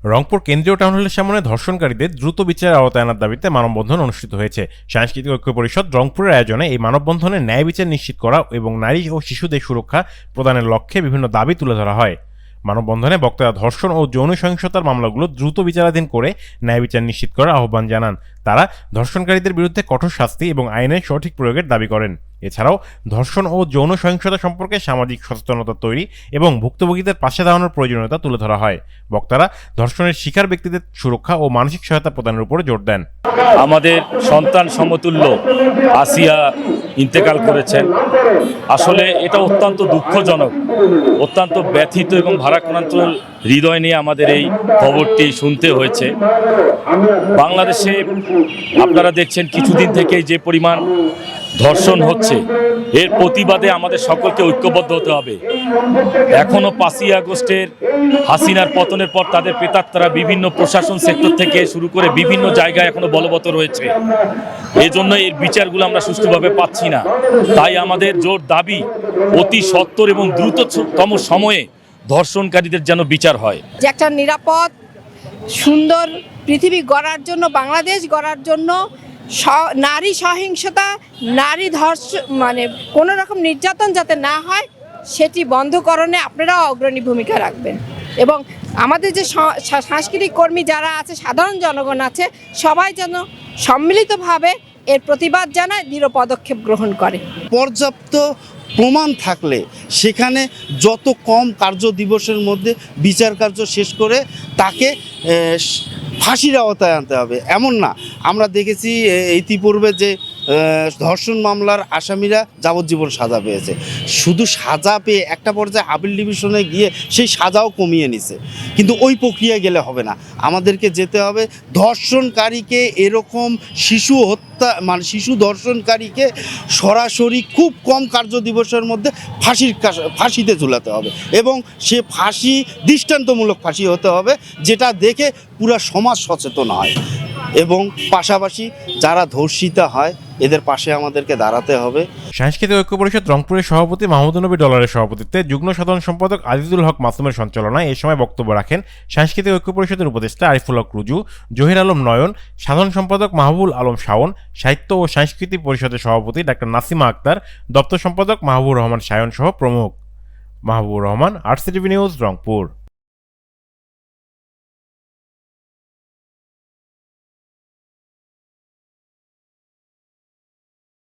রংপুর কেন্দ্রীয় টাউন হলের সামনে ধর্ষণকারীদের দ্রুত বিচারের আওতায় আনার দাবিতে মানববন্ধন অনুষ্ঠিত হয়েছে। সাংস্কৃতিক ঐক্য পরিষদ রংপুরের আয়োজনে এই মানববন্ধনে ন্যায় বিচার নিশ্চিত করা এবং নারী ও শিশুদের সুরক্ষা প্রদানের লক্ষ্যে বিভিন্ন দাবি তুলে ধরা হয়। মানববন্ধনে বক্তারা ধর্ষণ ও যৌন সহিংসতার মামলাগুলো দ্রুত বিচারাধীন করে ন্যায় বিচার নিশ্চিত করার আহ্বান জানান। তারা ধর্ষণকারীদের বিরুদ্ধে কঠোর শাস্তি এবং আইনের সঠিক প্রয়োগের দাবি করেন। এছাড়াও ধর্ষণ ও যৌন সহিংসতা সম্পর্কে সামাজিক সচেতনতা তৈরি এবং ভুক্তভোগীদের পাশে দাঁড়ানোর প্রয়োজনীয়তা তুলে ধরা হয়। বক্তারা ধর্ষণের শিকার ব্যক্তিদের সুরক্ষা ও মানসিক সহায়তা প্রদানের উপরে জোর দেন। আমাদের সন্তান সমতুল্য আসিয়া ইন্তেকাল করেছেন। আসলে এটা অত্যন্ত দুঃখজনক, অত্যন্ত ব্যথিত এবং ভারাক্রান্ত হৃদয় নিয়ে আমাদের এই খবরটি শুনতে হয়েছে। বাংলাদেশে আপনারা দেখছেন কিছুদিন থেকেই যে পরিমাণ ধর্ষণ হচ্ছে, এর প্রতিবাদে আমাদের সকলকে ঐক্যবদ্ধ হতে হবে। এখনও 5ই আগস্টের হাসিনার পতনের পর তাদের প্রেতাত্মারা বিভিন্ন প্রশাসন সেক্টর থেকে শুরু করে বিভিন্ন জায়গায় এখনো বলবৎ রয়েছে। এজন্য এর বিচারগুলো আমরা সুষ্ঠুভাবে পাচ্ছি না। তাই আমাদের জোর দাবি অতি সত্বর এবং দ্রুততম সময়ে ধর্ষণকারীদের যেন বিচার হয়। যে একটা নিরাপদ সুন্দর পৃথিবী গড়ার জন্য, বাংলাদেশ গড়ার জন্য নারী সহিংসতা, নারী ধর্ষণ মানে কোনো রকম নির্যাতন যাতে না হয় সেটি বন্ধকরণে আপনারাও অগ্রণী ভূমিকা রাখবেন। এবং আমাদের যে সাংস্কৃতিক কর্মী যারা আছে, সাধারণ জনগণ আছে, সবাই যেন সম্মিলিতভাবে এর প্রতিবাদ জানায়, দৃঢ় পদক্ষেপ গ্রহণ করে। পর্যাপ্ত প্রমাণ থাকলে সেখানে যত কম কার্য দিবসের মধ্যে বিচার কার্য শেষ করে তাকে ফাঁসির আওতায় আনতে হবে। এমন না, আমরা দেখেছি ইতিপূর্বে যে ধর্ষণ মামলার আসামিরা যাবজ্জীবন সাজা পেয়েছে। শুধু সাজা পেয়ে একটা পর্যায়ে আপিল ডিভিশনে গিয়ে সেই সাজাও কমিয়ে নিছে। কিন্তু ওই প্রক্রিয়ায় গেলে হবে না, আমাদেরকে যেতে হবে ধর্ষণকারীকে এরকম শিশু হত্যা মানে শিশু ধর্ষণকারীকে সরাসরি খুব কম কার্য দিবসের মধ্যে ফাঁসিতে ঝুলাতে হবে এবং সে ফাঁসি দৃষ্টান্তমূলক ফাঁসি হতে হবে, যেটা দেখে পুরো সমাজ সচেতন হয়। এবং পাশাপাশি যারা ধর্ষিতা হয় এদের পাশে আমাদেরকে দাঁড়াতে হবে। সাংস্কৃতিক ঐক্য পরিষদ রংপুরের সভাপতি মাহমুদুর নবী ডলারের সভাপতিত্বে যুগ্ম সাধারণ সম্পাদক আজিজুল হক মাসুমের সঞ্চালনায় এই সময় বক্তব্য রাখেন সাংস্কৃতিক ঐক্য পরিষদের উপদেষ্টা আরিফুল হক রুজু, জহির আলম নয়ন, সাধারণ সম্পাদক মাহবুবুল আলম শাওন, সাহিত্য ও সাংস্কৃতিক পরিষদের সভাপতি ডাক্তার নাসিমা আক্তার, দপ্তর সম্পাদক মাহবুবুর রহমান সায়ন সহ প্রমুখ। Mahbubur Rahman, RCTV news, Rangpur.